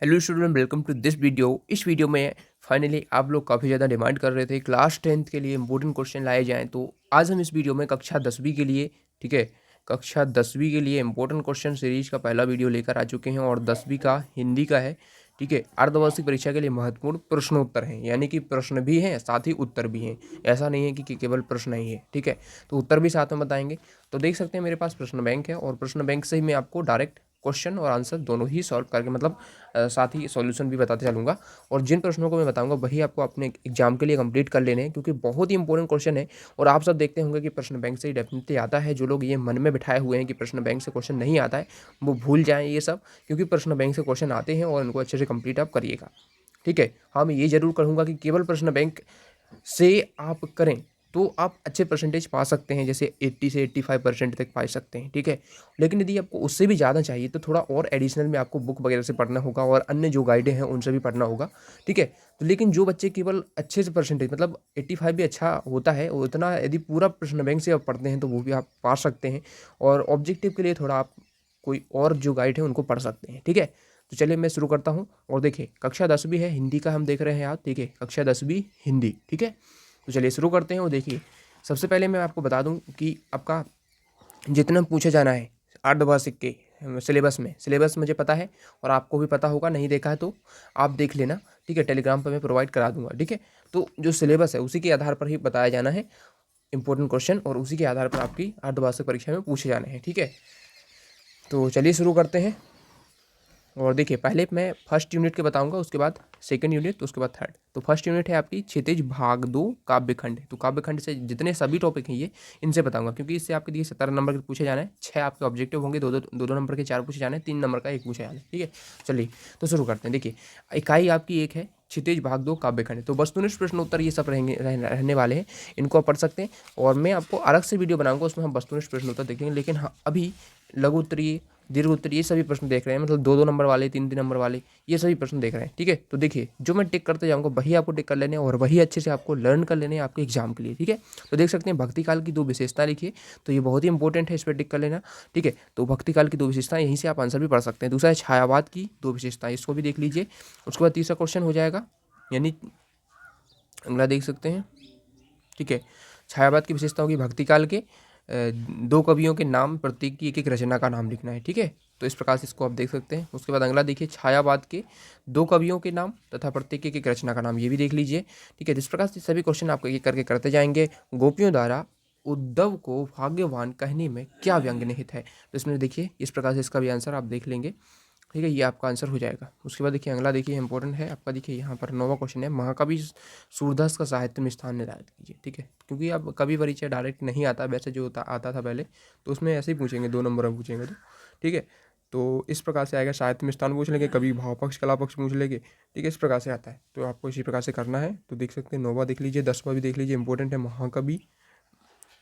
Hello student, welcome to this video. इस video में finally आप लोग काफ़ी ज़्यादा डिमांड कर रहे थे क्लास 10th के लिए इंपॉर्टेंट क्वेश्चन लाए जाएं, तो आज हम इस वीडियो में कक्षा 10वीं के लिए, ठीक है, कक्षा 10वीं के लिए इंपॉर्टेंट क्वेश्चन सीरीज का पहला वीडियो लेकर आ चुके हैं और 10वीं का हिंदी का है। ठीक है, अर्धवार्षिक परीक्षा के लिए महत्वपूर्ण प्रश्नोत्तर हैं, यानी कि प्रश्न भी हैं साथ ही उत्तर भी हैं। ऐसा नहीं है कि केवल प्रश्न ही है, ठीक है, तो उत्तर भी साथ में बताएंगे। तो देख सकते हैं मेरे पास प्रश्न बैंक है और प्रश्न बैंक से ही मैं आपको डायरेक्ट क्वेश्चन और आंसर दोनों ही सॉल्व करके, मतलब साथ ही सॉल्यूशन भी बताते चलूँगा। और जिन प्रश्नों को मैं बताऊंगा वही आपको अपने एग्जाम के लिए कंप्लीट कर लेने हैं, क्योंकि बहुत ही इंपॉर्टेंट क्वेश्चन है। और आप सब देखते होंगे कि प्रश्न बैंक से ही डेफिनेटली आता है। जो लोग ये मन में बिठाए हुए हैं कि प्रश्न बैंक से क्वेश्चन नहीं आता है, वो भूल जाएं ये सब, क्योंकि प्रश्न बैंक से क्वेश्चन आते हैं और उनको अच्छे से कंप्लीट आप करिएगा। ठीक है, हाँ, मैं ये जरूर कहूँगा कि केवल प्रश्न बैंक से आप करें तो आप अच्छे परसेंटेज पा सकते हैं, जैसे 80 से 85% तक पा सकते हैं। ठीक है, लेकिन यदि आपको उससे भी ज़्यादा चाहिए तो थोड़ा और एडिशनल में आपको बुक वगैरह से पढ़ना होगा और अन्य जो गाइडें हैं उनसे भी पढ़ना होगा। ठीक है, तो लेकिन जो बच्चे केवल अच्छे से परसेंटेज, मतलब 85 भी अच्छा होता है, उतना यदि पूरा प्रश्न बैंक से आप पढ़ते हैं तो वो भी आप पा सकते हैं। और ऑब्जेक्टिव के लिए थोड़ा आप कोई और जो गाइड है उनको पढ़ सकते हैं। ठीक है, तो चलिए मैं शुरू करता हूँ। और देखिए, कक्षा 10वीं है, हिंदी का हम देख रहे हैं आप। ठीक है, कक्षा 10वीं हिंदी। ठीक है, तो चलिए शुरू करते हैं। और देखिए, सबसे पहले मैं आपको बता दूं कि आपका जितना पूछा जाना है अर्धवार्षिक के सिलेबस मुझे पता है और आपको भी पता होगा। नहीं देखा है तो आप देख लेना। ठीक है, टेलीग्राम पर मैं प्रोवाइड करा दूंगा। ठीक है, तो जो सिलेबस है उसी के आधार पर ही बताया जाना है इंपॉर्टेंट क्वेश्चन, और उसी के आधार पर आपकी अर्धवार्षिक परीक्षा में पूछे जाने हैं। ठीक है, तो चलिए शुरू करते हैं। और देखिए, पहले मैं फर्स्ट यूनिट के बताऊंगा, उसके बाद सेकंड यूनिट, तो उसके बाद थर्ड। तो फर्स्ट यूनिट है आपकी क्षितिज भाग 2 काव्यखंड। तो काव्यखंड से जितने सभी टॉपिक हैं ये इनसे बताऊंगा, क्योंकि इससे आपके दिए 17 नंबर के पूछे जाना है। 6 आपके ऑब्जेक्टिव होंगे, दो नंबर के 4 पूछे जाने हैं, 3 नंबर का 1 पूछे जाना है। ठीक है, चलिए तो शुरू करते हैं। देखिए, इकाई आपकी एक है क्षितिज भाग 2 काव्यखंड। तो वस्तुनिष्ठ प्रश्न उत्तर ये सब रहने वाले हैं, इनको आप पढ़ सकते हैं। और मैं आपको अलग से वीडियो बनाऊंगा, उसमें हम वस्तुनिष्ठ प्रश्न उत्तर देखेंगे। लेकिन हाँ, अभी लघु उत्तरीय, दीर्घ उत्तरीय, ये सभी प्रश्न देख रहे हैं, मतलब 2-2 नंबर वाले, 3-3 नंबर वाले, ये सभी प्रश्न देख रहे हैं। ठीक है, तो देखिए, जो मैं टिक करते जाऊंगा वही आपको टिक कर लेने हैं और वही अच्छे से आपको लर्न कर लेने हैं आपके एग्जाम के लिए। ठीक है, तो देख सकते हैं भक्ति काल की 2 विशेषता लिखिए, तो ये बहुत ही इंपॉर्टेंट है, इस पर टिक कर लेना। ठीक है, तो भक्ति काल की 2 विशेषताएं, यहीं से आप आंसर भी पढ़ सकते हैं। दूसरा है छायावाद की 2 विशेषताएं, इसको भी देख लीजिए। उसके बाद तीसरा क्वेश्चन हो जाएगा, यानी अगला देख सकते हैं। ठीक है, छायावाद की विशेषता होगी भक्ति काल के 2 कवियों के नाम, प्रत्येक की एक रचना का नाम लिखना है। ठीक है, तो इस प्रकार से इसको आप देख सकते हैं। उसके बाद अगला देखिए, छायावाद के 2 कवियों के नाम तथा प्रत्येक की एक रचना का नाम, ये भी देख लीजिए। ठीक है, तो इस प्रकार से सभी क्वेश्चन आपको एक करके करते जाएंगे। गोपियों द्वारा उद्धव को भाग्यवान कहने में क्या व्यंग निहित है, तो इसमें देखिए इस प्रकार से इसका भी आंसर आप देख लेंगे। ठीक है, ये आपका आंसर हो जाएगा। उसके बाद देखिए अगला, देखिए इंपॉर्टेंट है आपका। देखिए यहाँ पर 9वां क्वेश्चन है, महाकवि सूरदास का साहित्य में स्थान निर्धारित कीजिए। ठीक है, क्योंकि अब कवि परिचय डायरेक्ट नहीं आता, वैसे जो आता था पहले, तो उसमें ऐसे ही पूछेंगे, 2 नंबर में पूछेंगे तो। ठीक है, तो इस प्रकार से आएगा, साहित्य में स्थान पूछ लेंगे, कभी भाव पक्ष कला पक्ष पूछ लेंगे। ठीक है, इस प्रकार से आता है, तो आपको इसी प्रकार से करना है। तो देख सकते हैं 9वां देख लीजिए, 10वां भी देख लीजिए। इंपॉर्टेंट है, महाकवि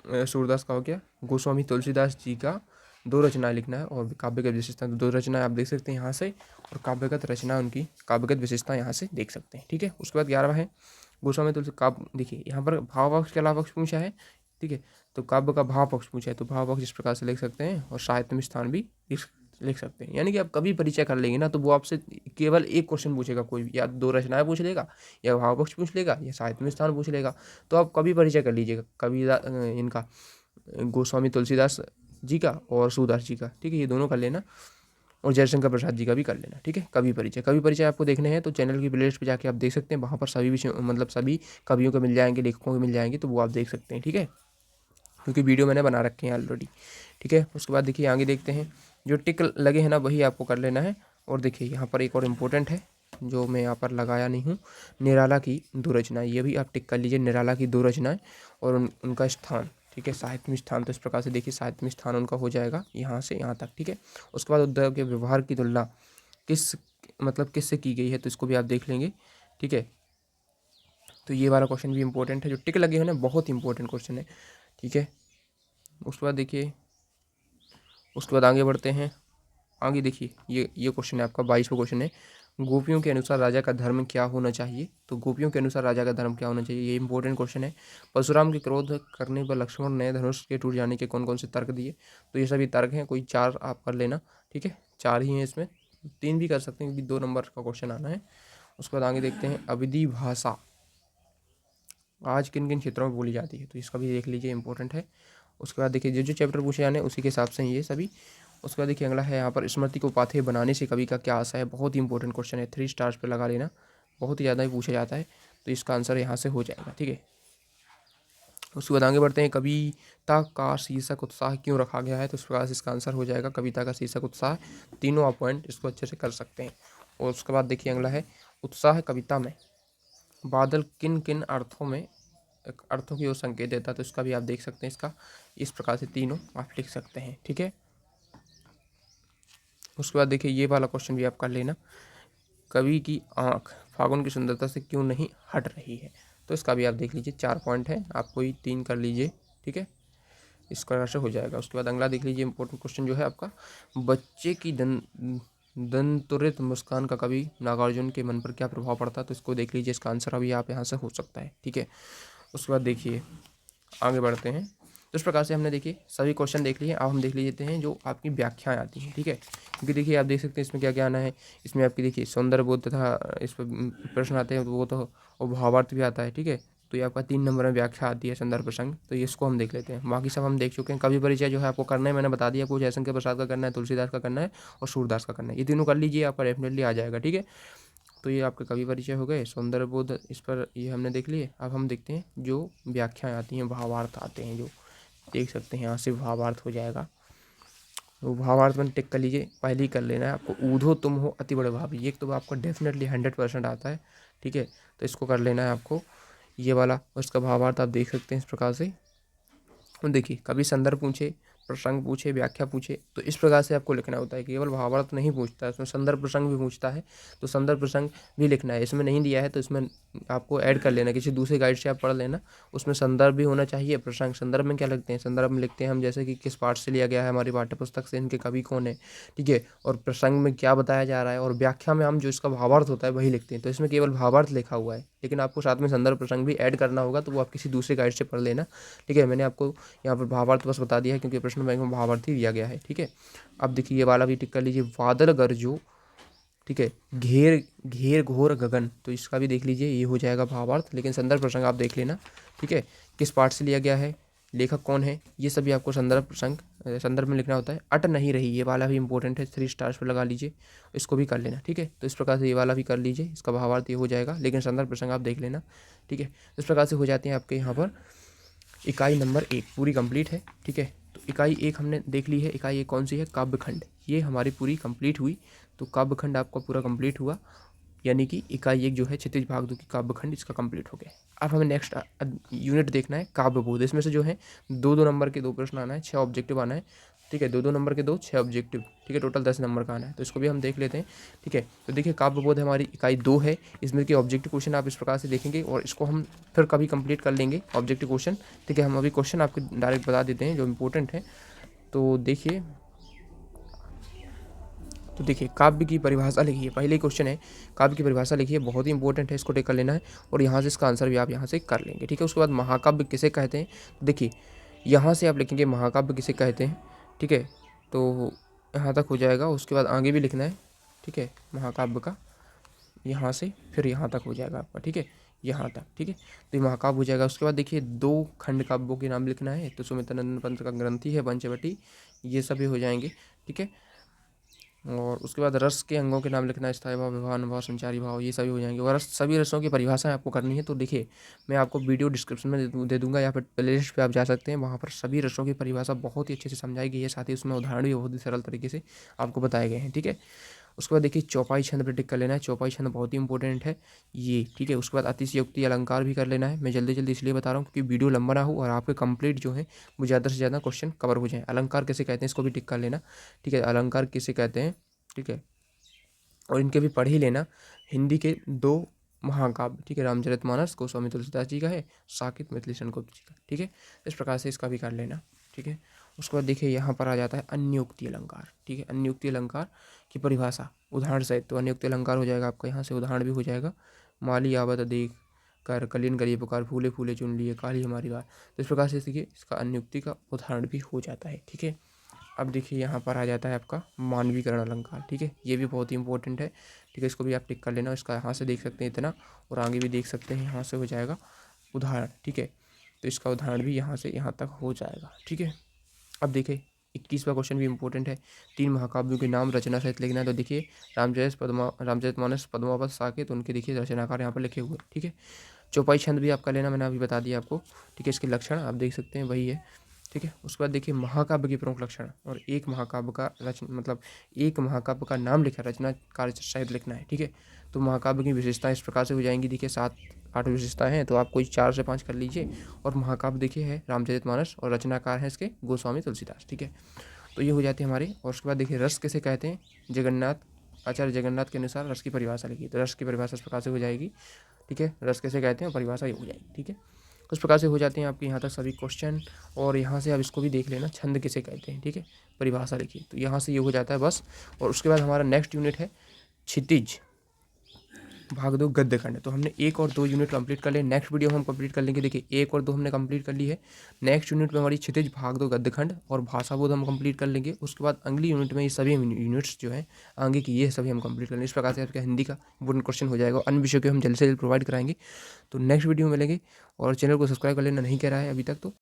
सूरदास का हो गया, गोस्वामी तुलसीदास जी का 2 रचनाएं लिखना है और काव्यगत विशेषता, 2 रचनाएं आप देख सकते हैं यहाँ से, और काव्यगत रचना, उनकी काव्यगत विशेषता यहाँ से देख सकते हैं। ठीक है, उसके बाद 11वां है गोस्वामी तुलसी काव्य। देखिए यहाँ पर भाव पक्ष कला पक्ष पूछा है। ठीक है, तो काव्य का भाव पक्ष पूछा है, तो भाव पक्ष इस प्रकार से लिख सकते हैं, और साहित्य में स्थान भी लिख सकते हैं। यानी कि आप कभी परिचय कर लेंगे ना, तो वो आपसे केवल एक क्वेश्चन पूछेगा, कोई या 2 रचनाएं पूछ लेगा, या भाव पक्ष पूछ लेगा, या साहित्य में स्थान पूछ लेगा। तो आप कभी परिचय कर लीजिएगा, कभी इनका गोस्वामी तुलसीदास जी का और सूरदास जी का। ठीक है, ये दोनों कर लेना, और जयशंकर प्रसाद जी का भी कर लेना। ठीक है, कवि परिचय आपको देखने हैं तो चैनल की प्लेलिस्ट पे जाके आप देख सकते हैं, वहाँ पर सभी विषय, मतलब सभी कवियों के मिल जाएंगे, लेखकों के मिल जाएंगे, तो वो आप देख सकते हैं। ठीक है, क्योंकि वीडियो मैंने बना रखे हैं ऑलरेडी। ठीक है, उसके बाद देखिए आगे देखते हैं, जो टिक लगे हैं ना वही आपको कर लेना है। और देखिए यहाँ पर एक और इम्पोर्टेंट है, जो मैं यहाँ पर लगाया नहीं हूँ, निराला की 2 रचनाएं, ये भी आप टिक कर लीजिए, निराला की 2 रचनाएं और उनका स्थान। ठीक है, साहित्य में स्थान, तो इस प्रकार से देखिए साहित्य में स्थान उनका हो जाएगा यहाँ से यहाँ तक। ठीक है, उसके बाद उद्धव के व्यवहार की तुलना किस, मतलब किससे की गई है, तो इसको भी आप देख लेंगे। ठीक है, तो ये वाला क्वेश्चन भी इंपॉर्टेंट है, जो टिक लगे हुए ना, बहुत इंपॉर्टेंट क्वेश्चन है। ठीक है, उसके बाद देखिए, उसके बाद आगे बढ़ते हैं। आगे देखिए, ये क्वेश्चन है आपका 22वां क्वेश्चन है, गोपियों के अनुसार राजा का धर्म क्या होना चाहिए। तो गोपियों के अनुसार राजा का धर्म क्या होना चाहिए, ये इंपॉर्टेंट क्वेश्चन है। परशुराम के क्रोध करने पर लक्ष्मण ने धनुष के टूट जाने के कौन कौन से तर्क दिए, तो ये सभी तर्क हैं, कोई 4 आप कर लेना। ठीक है, 4 ही हैं इसमें। 3 भी कर सकते हैं क्योंकि 2 नंबर का क्वेश्चन आना है। उसके बाद आगे देखते हैं अवधी भाषा आज किन किन क्षेत्रों में बोली जाती है, तो इसका भी देख लीजिए, इंपॉर्टेंट है। उसके बाद देखिए जो जो चैप्टर पूछे जाने उसी के हिसाब से ये सभी। उसके बाद देखिए अगला है यहाँ पर स्मृति को पाथेय बनाने से कवि का क्या आशा है। बहुत ही इंपॉर्टेंट क्वेश्चन है, 3 स्टार्स पे लगा लेना, बहुत ही ज़्यादा ही पूछा जाता है, तो इसका आंसर यहाँ से हो जाएगा। ठीक है, उसके बाद आगे बढ़ते हैं कविता का शीर्षक उत्साह क्यों रखा गया है, तो इस प्रकार से इसका आंसर हो जाएगा कविता का शीर्षक उत्साह। तीनों आप पॉइंट इसको अच्छे से कर सकते हैं। और उसके बाद देखिए अगला है उत्साह कविता में बादल किन किन अर्थों की ओर संकेत देता है, तो इसका भी आप देख सकते हैं। इसका इस प्रकार से तीनों आप लिख सकते हैं। ठीक है, उसके बाद देखिए ये वाला क्वेश्चन भी आप कर लेना, कवि की आंख फागुन की सुंदरता से क्यों नहीं हट रही है, तो इसका भी आप देख लीजिए, 4 पॉइंट है, आप कोई 3 कर लीजिए। ठीक है, इस प्रकार से हो जाएगा। उसके बाद अगला देख लीजिए, इंपॉर्टेंट क्वेश्चन जो है आपका, बच्चे की दंतुरित मुस्कान का कवि नागार्जुन के मन पर क्या प्रभाव पड़ता है, तो इसको देख लीजिए, इसका आंसर अभी आप यहाँ से हो सकता है। ठीक है, उसके बाद देखिए आगे बढ़ते हैं। तो इस प्रकार से हमने देखिए सभी क्वेश्चन देख लिए। अब हम देख लेते हैं जो आपकी व्याख्याएं आती हैं। ठीक है, क्योंकि देखिए आप देख सकते हैं इसमें क्या क्या आना है। इसमें आपकी देखिए सौंदर्य बोध तथा इस पर प्रश्न आते हैं, तो वो तो और भावार्थ भी आता है। ठीक है, तो ये आपका 3 नंबर में व्याख्या आती है, संदर्भ प्रसंग, तो ये इसको हम देख लेते हैं। बाकी सब हम देख चुके हैं। कवि परिचय जो है आपको करना है, मैंने बता दिया, आपको जयशंकर प्रसाद का करना है, तुलसीदास का करना है और सूरदास का करना है। ये तीनों कर लीजिए, आपका डेफिनेटली आ जाएगा। ठीक है, तो ये आपके कवि परिचय हो गए, सौंदर्य बोध इस पर ये हमने देख लिए। अब हम देखते हैं जो व्याख्याएं आती हैं, भावार्थ आते हैं, जो देख सकते हैं यहाँ से भावार्थ हो जाएगा। तो भावार्थ में टिक कर लीजिए, पहले ही कर लेना है आपको, ऊधो तुम हो अति बड़े भावी, ये तो आपको डेफिनेटली 100% आता है। ठीक है, तो इसको कर लेना है आपको, ये वाला। और इसका भावार्थ आप देख सकते हैं इस प्रकार से। देखिए कभी संदर्भ पूछे, प्रसंग पूछे, व्याख्या पूछे, तो इस प्रकार से आपको लिखना होता है। केवल भावार्थ नहीं पूछता है, इसमें संदर्भ प्रसंग भी पूछता है, तो संदर्भ प्रसंग भी लिखना है। इसमें नहीं दिया है तो इसमें आपको ऐड कर लेना, किसी दूसरे गाइड से आप पढ़ लेना, उसमें संदर्भ भी होना चाहिए, प्रसंग। संदर्भ में क्या लिखते हैं, संदर्भ में लिखते हैं हम जैसे कि किस पाठ से लिया गया है, हमारी पाठ्य पुस्तक से, इनके कवि कौन है। ठीक है, और प्रसंग में क्या बताया जा रहा है, और व्याख्या में हम जो इसका भावार्थ होता है वही लिखते हैं। तो इसमें केवल भावार्थ लिखा हुआ है, लेकिन आपको साथ में संदर्भ प्रसंग भी ऐड करना होगा, तो वो आप किसी दूसरे गाइड से पढ़ लेना। ठीक है, मैंने आपको यहाँ पर भावार्थ बस बता दिया है क्योंकि प्रश्न बैंक में भावार्थ ही दिया गया है। ठीक है, अब देखिए ये वाला भी टिक कर लीजिए, बादल गरजो। ठीक है, घेर घेर घोर गगन, तो इसका भी देख लीजिए, ये हो जाएगा भावार्थ, लेकिन संदर्भ प्रसंग आप देख लेना। ठीक है, किस पाठ से लिया गया है, लेखक कौन है, ये सभी आपको संदर्भ प्रसंग संदर्भ में लिखना होता है। अट नहीं रही, ये वाला भी इंपॉर्टेंट है, 3 स्टार्स पर लगा लीजिए, इसको भी कर लेना। ठीक है, तो इस प्रकार से ये वाला भी कर लीजिए, इसका भावार्थ ये हो जाएगा, लेकिन संदर्भ प्रसंग आप देख लेना। ठीक है, इस प्रकार से हो जाते हैं आपके यहाँ पर इकाई नंबर 1 पूरी कंप्लीट है। ठीक है, तो इकाई 1 हमने देख ली है। इकाई 1 कौन सी है, काव्यखंड, ये हमारी पूरी कंप्लीट हुई। तो काव्यखंड आपका पूरा कंप्लीट हुआ, यानी कि इकाई 1 जो है क्षितिज भाग 2 की काव्यखंड, इसका कंप्लीट हो गया। अब हमें नेक्स्ट यूनिट देखना है काव्यबोध। इसमें से जो है 2-2 नंबर के 2 प्रश्न आना है, 6 ऑब्जेक्टिव आना है। ठीक है, 2-2 नंबर के 2, 6 ऑब्जेक्टिव। ठीक है, टोटल 10 नंबर का आना है, तो इसको भी हम देख लेते हैं। ठीक है, तो देखिए काव्यबोध हमारी इकाई 2 है, इसमें के ऑब्जेक्टिव क्वेश्चन आप इस प्रकार से देखेंगे, और इसको हम फिर कभी कंप्लीट कर लेंगे ऑब्जेक्टिव क्वेश्चन। ठीक है, हम अभी क्वेश्चन आपको डायरेक्ट बता देते हैं जो इंपॉर्टेंट है। तो देखिए, तो देखिए काव्य की परिभाषा लिखिए, पहले क्वेश्चन है, काव्य की परिभाषा लिखिए, बहुत ही इंपॉर्टेंट है, इसको टेक कर लेना है, और यहाँ से इसका आंसर भी आप यहाँ से कर लेंगे। ठीक है, उसके बाद महाकाव्य किसे कहते हैं, देखिए यहाँ से आप लिखेंगे महाकाव्य किसे कहते हैं। ठीक है, तो यहाँ तक हो जाएगा, उसके बाद आगे भी लिखना है। ठीक है, महाकाव्य का यहाँ से फिर यहाँ तक हो जाएगा आपका। ठीक है, यहाँ तक। ठीक है, तो ये महाकाव्य हो जाएगा। उसके बाद देखिए 2 खंड काव्यों के नाम लिखना है, तो सुमित्रानंद पंत का ग्रंथि है पंचवटी, ये सभी हो जाएंगे। ठीक है, और उसके बाद रस के अंगों के नाम लिखना है, स्थायी भाव, विभावन भाव, संचारी भाव, ये सभी हो जाएंगे। और सभी रसों की परिभाषाएं आपको करनी है, तो देखिए मैं आपको वीडियो डिस्क्रिप्शन में दे दूंगा, या फिर प्लेलिस्ट पे आप जा सकते हैं, वहाँ पर सभी रसों की परिभाषा बहुत ही अच्छे से समझाई गई है, साथ ही उसमें उदाहरण भी बहुत ही सरल तरीके से आपको बताए गए हैं। ठीक है, उसके बाद देखिए चौपाई छंद पर टिक कर लेना है, चौपाई छंद बहुत ही इंपॉर्टेंट है ये। ठीक है, उसके बाद अतिशयोक्ति अलंकार भी कर लेना है। मैं जल्दी जल्दी इसलिए बता रहा हूँ क्योंकि वीडियो लंबा ना हो और आपके कंप्लीट जो है वो ज़्यादा से ज़्यादा क्वेश्चन कवर हो जाए। अलंकार किसे कहते हैं, इसको भी टिक कर लेना। ठीक है, अलंकार किसे कहते हैं। ठीक है, और इनके भी पढ़ ही लेना, हिंदी के 2 महाकाव्य। ठीक है, रामचरितमानस गोस्वामी तुलसीदास जी का है, साकेत मैथिली शरणगुप्त जी का। ठीक है, इस प्रकार से इसका भी कर लेना। ठीक है, उसके बाद देखिए यहाँ पर आ जाता है अन्योक्ति अलंकार। ठीक है, अन्योक्ति अलंकार की परिभाषा उदाहरण सहित, तो अन्योक्ति अलंकार हो जाएगा आपका, यहाँ से उदाहरण भी हो जाएगा। माली आवत देख कर कलिन करिए पुकार, फूले फूले चुन लिए काली हमारी बात, तो इस प्रकार से देखिए इसका अन्योक्ति का उदाहरण भी हो जाता है। ठीक है, अब देखिए यहाँ पर आ जाता है आपका मानवीकरण अलंकार, ठीक है, ये भी बहुत ही इंपॉर्टेंट है, ठीक है, इसको भी आप टिक कर लेना। इसका यहाँ से देख सकते हैं इतना, और आगे भी देख सकते हैं, यहाँ से हो जाएगा उदाहरण, ठीक है, तो इसका उदाहरण भी यहाँ से यहाँ तक हो जाएगा, ठीक है। अब देखिए 21वां क्वेश्चन भी इंपॉर्टेंट है। 3 महाकाव्यों के नाम रचना सहित लिखना है। तो देखिए रामचरितमानस, पद्मावत, साकेत, उनके देखिए रचनाकार यहाँ पर लिखे हुए, ठीक है। चौपाई छंद भी आपका लेना, मैंने अभी बता दिया आपको, ठीक है। इसके लक्षण आप देख सकते हैं, वही है, ठीक है। उसके बाद देखिए महाकाव्य के प्रमुख लक्षण, और एक महाकाव्य का मतलब एक महाकाव्य का नाम लिखा, रचना कार्य सहित लिखना है, ठीक है। तो महाकाव्य की विशेषताएं इस प्रकार से हो जाएंगी, देखिए 7-8 विशेषताएं हैं, तो आप कोई 4 से 5 कर लीजिए। और महाकाव्य देखिए है रामचरितमानस, और रचनाकार है इसके गोस्वामी तुलसीदास, ठीक है। तो ये हो जाते हैं हमारे। और उसके बाद देखिए रस किसे कहते हैं, आचार्य जगन्नाथ के अनुसार रस की परिभाषा लिखी, तो रस की परिभाषा इस प्रकार से हो जाएगी, ठीक है। रस कैसे कहते हैं, परिभाषा ये हो जाएगी, ठीक है। उस प्रकार से हो जाते हैं आपके यहाँ तक सभी क्वेश्चन। और यहाँ से आप इसको भी देख लेना, छंद किसे कहते हैं, ठीक है, परिभाषा लिखिए, तो यहाँ से ये हो जाता है बस। और उसके बाद हमारा नेक्स्ट यूनिट है क्षितिज भाग 2 गद्य खंड। तो हमने 1 और 2 यूनिट कंप्लीट कर लिए, नेक्स्ट वीडियो में हम कंप्लीट कर लेंगे। देखिए 1 और 2 हमने कंप्लीट कर ली है, नेक्स्ट यूनिट में हमारी क्षितिज भाग 2 गद्य खंड और भाषा बोध हम कंप्लीट कर लेंगे। उसके बाद अगली यूनिट में ये सभी यूनिट्स जो हैं आगे की, ये सभी हम कंप्लीट कर लेंगे। इस प्रकार से आपका हिंदी का इंपोर्टेंट क्वेश्चन हो जाएगा। अन्य विषयों के हम जल्द से जल्द प्रोवाइड कराएंगे। तो नेक्स्ट वीडियो में मिलेंगे, और चैनल को सब्सक्राइब कर लेना नहीं कह रहा है अभी तक तो